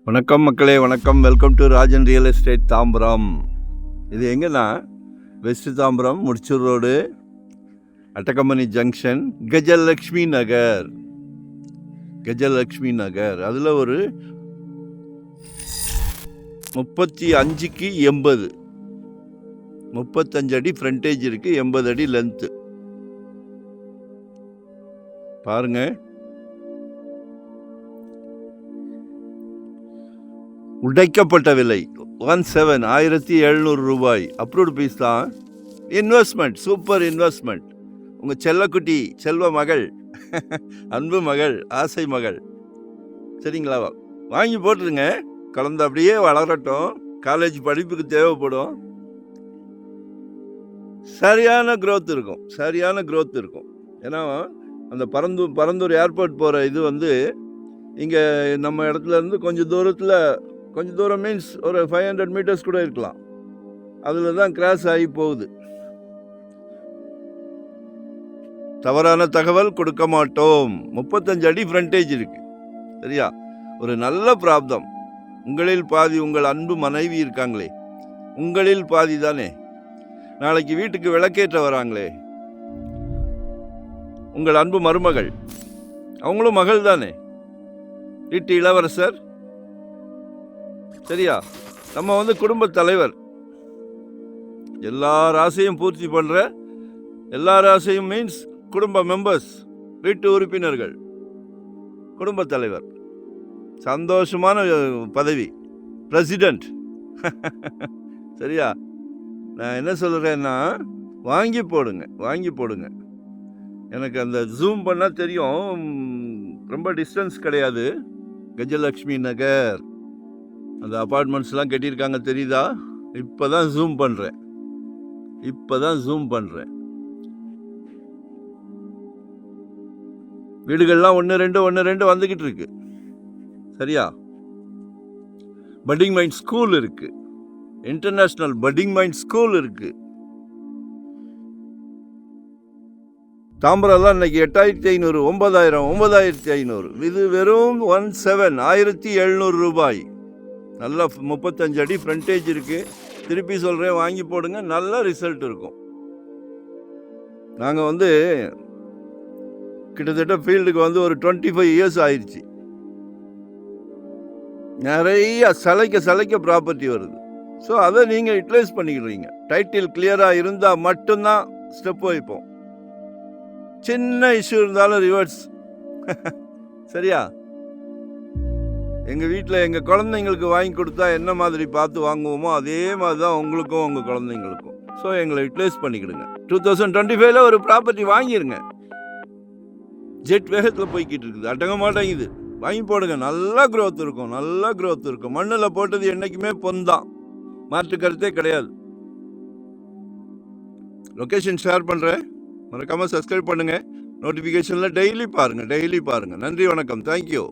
வணக்கம் மக்களே, வணக்கம். Welcome to Rajan real estate Tambaram. இது எங்கன்னா west Tambaram, Mudichur road, Attakampani junction, Gajalakshmi Nagar. அதில் ஒரு 35க்கு 80, 35 அடி ஃப்ரண்டேஜ் இருக்குது, 80 அடி லென்த்து. பாருங்க, உடைக்கப்பட்ட விலை 1700 ரூபாய். அப்ரூவ்டு பீஸ் தான். Investment, super investment. உங்கள் செல்லக்குட்டி, செல்வ மகள், அன்பு மகள், ஆசை மகள், சரிங்களா? வாங்கி போட்டுருங்க. குழந்தை அப்படியே வளரட்டும், காலேஜ் படிப்புக்கு தேவைப்படும். சரியான க்ரோத் இருக்கும். ஏன்னா அந்த பரந்தூர் ஏர்போர்ட் போகிற இது வந்து இங்கே நம்ம இடத்துல இருந்து கொஞ்சம் தூரம் மீன்ஸ் ஒரு 500 மீட்டர்ஸ் கூட இருக்கலாம். அதில் தான் கிராஸ் ஆகி போகுது. தவறான தகவல் கொடுக்க மாட்டோம். 35 அடி ஃப்ரண்டேஜ் இருக்கு, சரியா? ஒரு நல்ல பிராப்தம். உங்களில் பாதி உங்கள் அன்பு மனைவி இருக்காங்களே, உங்களில் பாதி தானே. நாளைக்கு வீட்டுக்கு விளக்கேற்ற வராங்களே, உங்கள் அன்பு மருமகள், அவங்களும் மகள் தானே. வீட்டு இளவரசர், சரியா? நம்ம வந்து குடும்ப தலைவர், எல்லார் ஆசையும் பூர்த்தி பண்ணுற, எல்லார் ஆசையும் மீன்ஸ் குடும்ப மெம்பர்ஸ், வீட்டு உறுப்பினர்கள், குடும்ப தலைவர். சந்தோஷமான பதவி, பிரசிடென்ட். சரியா? நான் என்ன சொல்கிறேன்னா, வாங்கி போடுங்க. எனக்கு அந்த ஜூம் பண்ணால் தெரியும், ரொம்ப டிஸ்டன்ஸ் கிடையாது. கஜலக்ஷ்மி நகர், அந்த அப்பார்ட்மெண்ட்ஸ்லாம் கட்டியிருக்காங்க, தெரியுதா? இப்போ தான் ஜூம் பண்ணுறேன். வீடுகள்லாம் ஒன்று ரெண்டு வந்துக்கிட்டு இருக்கு, சரியா? பட்டிங் மைண்ட் ஸ்கூல் இருக்கு, இன்டர்நேஷ்னல் பட்டிங் மைண்ட் ஸ்கூல் இருக்கு. தாம்பரம்லாம் இன்னைக்கு 8500, 9500. இது வெறும் 1700 ரூபாய். நல்லா 35 அடி ஃப்ரண்டேஜ் இருக்கு. திருப்பி சொல்கிறேன், வாங்கி போடுங்க, நல்ல ரிசல்ட் இருக்கும். நாங்கள் வந்து கிட்டத்தட்ட ஃபீல்டுக்கு வந்து ஒரு 25 இயர்ஸ் ஆயிடுச்சு. நிறைய சலைக்க ப்ராப்பர்ட்டி வருது. ஸோ அதை நீங்கள் யூட்டிலைஸ் பண்ணிக்கிறீங்க. டைட்டில் கிளியராக இருந்தால் மட்டும்தான் ஸ்டெப் வைப்போம். சின்ன இஷ்யூ இருந்தாலும் ரிவர்ஸ். சரியா? எங்கள் வீட்டில் எங்கள் குழந்தைங்களுக்கு வாங்கி கொடுத்தா என்ன மாதிரி பார்த்து வாங்குவோமோ அதே மாதிரி தான் உங்களுக்கும் உங்கள் குழந்தைங்களுக்கும். ஸோ எங்களை யூட்டிலைஸ் பண்ணிக்கிடுங்க. 2025 ஒரு ப்ராப்பர்ட்டி வாங்கிடுங்க. ஜெட் வேகத்தில் போய்கிட்டு இருக்குது, அடங்க மாட்டேங்குது. வாங்கி போடுங்க, நல்ல க்ரோத் இருக்கும். மண்ணில் போட்டது என்றைக்குமே பொந்தான், மாற்று கருத்தே கிடையாது. லொக்கேஷன் ஷேர் பண்ணுறேன், மறக்காமல் சப்ஸ்கிரைப் பண்ணுங்கள். நோட்டிஃபிகேஷனில் டெய்லி பாருங்கள். நன்றி, வணக்கம், தேங்க்யூ.